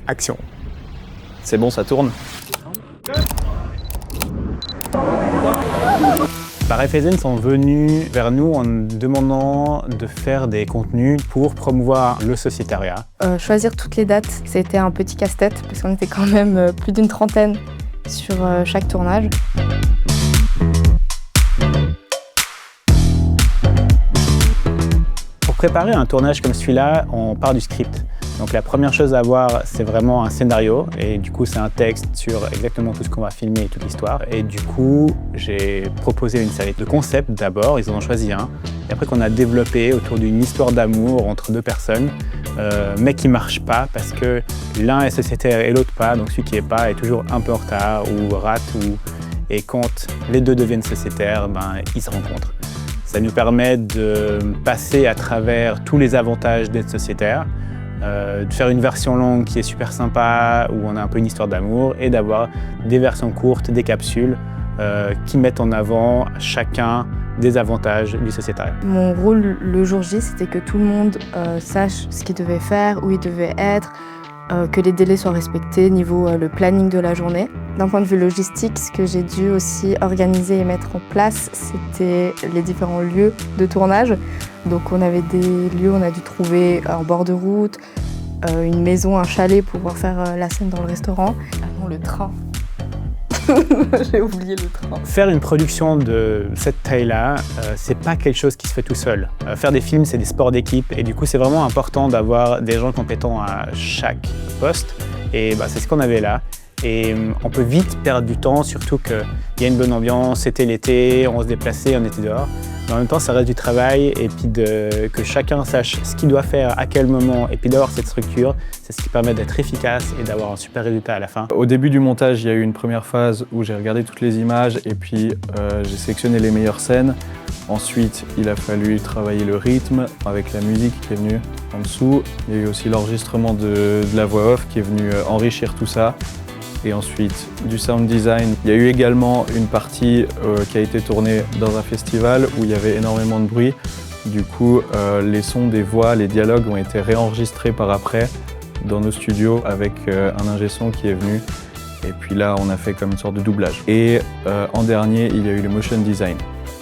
action. C'est bon, ça tourne. Raiffeisen sont venus vers nous en demandant de faire des contenus pour promouvoir le sociétariat. Choisir toutes les dates, c'était un petit casse-tête parce qu'on était quand même plus d'une trentaine sur chaque tournage. Pour préparer un tournage comme celui-là, on part du script. Donc la première chose à avoir, c'est vraiment un scénario et du coup c'est un texte sur exactement tout ce qu'on va filmer et toute l'histoire. Et du coup, j'ai proposé une série de concepts d'abord, ils en ont choisi un. Et après qu'on a développé autour d'une histoire d'amour entre deux personnes, mais qui ne marche pas parce que l'un est sociétaire et l'autre pas. Donc celui qui n'est pas est toujours un peu en retard ou rate. Et quand les deux deviennent sociétaires, ils se rencontrent. Ça nous permet de passer à travers tous les avantages d'être sociétaire, de faire une version longue qui est super sympa, où on a un peu une histoire d'amour, et d'avoir des versions courtes, des capsules, qui mettent en avant chacun des avantages du sociétariat. Mon rôle le jour J, c'était que tout le monde sache ce qu'il devait faire, où il devait être, que les délais soient respectés niveau le planning de la journée. D'un point de vue logistique, ce que j'ai dû aussi organiser et mettre en place, c'était les différents lieux de tournage. Donc on avait des lieux, on a dû trouver en bord de route, une maison, un chalet pour pouvoir faire la scène dans le restaurant. Ah non, le train. J'ai oublié le train. Faire une production de cette taille-là, c'est pas quelque chose qui se fait tout seul. Faire des films, c'est des sports d'équipe et du coup, c'est vraiment important d'avoir des gens compétents à chaque poste. Et c'est ce qu'on avait là. Et on peut vite perdre du temps, surtout qu'il y a une bonne ambiance, c'était l'été, on se déplaçait, on était dehors. Mais en même temps, ça reste du travail et puis que chacun sache ce qu'il doit faire, à quel moment, et puis d'avoir cette structure, c'est ce qui permet d'être efficace et d'avoir un super résultat à la fin. Au début du montage, il y a eu une première phase où j'ai regardé toutes les images et puis j'ai sélectionné les meilleures scènes. Ensuite, il a fallu travailler le rythme avec la musique qui est venue en dessous. Il y a eu aussi l'enregistrement de la voix off qui est venue enrichir tout ça. Et ensuite, du sound design. Il y a eu également une partie qui a été tournée dans un festival où il y avait énormément de bruit. Du coup, les sons des voix, les dialogues ont été réenregistrés par après dans nos studios avec un ingé son qui est venu. Et puis là, on a fait comme une sorte de doublage. Et en dernier, il y a eu le motion design.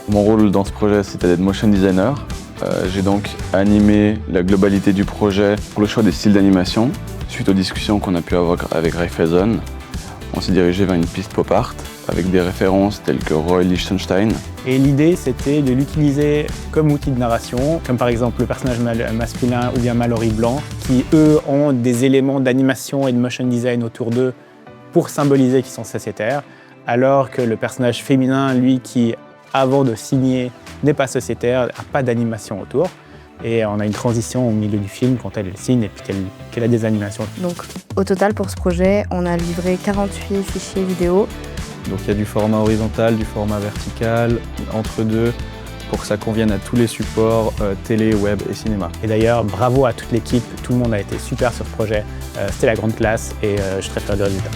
Mon rôle dans ce projet, c'était d'être motion designer. J'ai donc animé la globalité du projet pour le choix des styles d'animation. Suite aux discussions qu'on a pu avoir avec Raiffeisen, on s'est dirigé vers une piste pop art avec des références telles que Roy Lichtenstein. Et l'idée, c'était de l'utiliser comme outil de narration, comme par exemple le personnage masculin ou bien Mallory Blanc, qui eux ont des éléments d'animation et de motion design autour d'eux pour symboliser qu'ils sont sociétaires, alors que le personnage féminin, lui, qui avant de signer n'est pas sociétaire, n'a pas d'animation autour. Et on a une transition au milieu du film quand elle signe et puis qu'elle a des animations. Donc au total pour ce projet, on a livré 48 fichiers vidéo. Donc il y a du format horizontal, du format vertical, entre deux, pour que ça convienne à tous les supports, télé, web et cinéma. Et d'ailleurs, bravo à toute l'équipe, tout le monde a été super sur ce projet. C'était la grande classe et je suis très fier du résultat.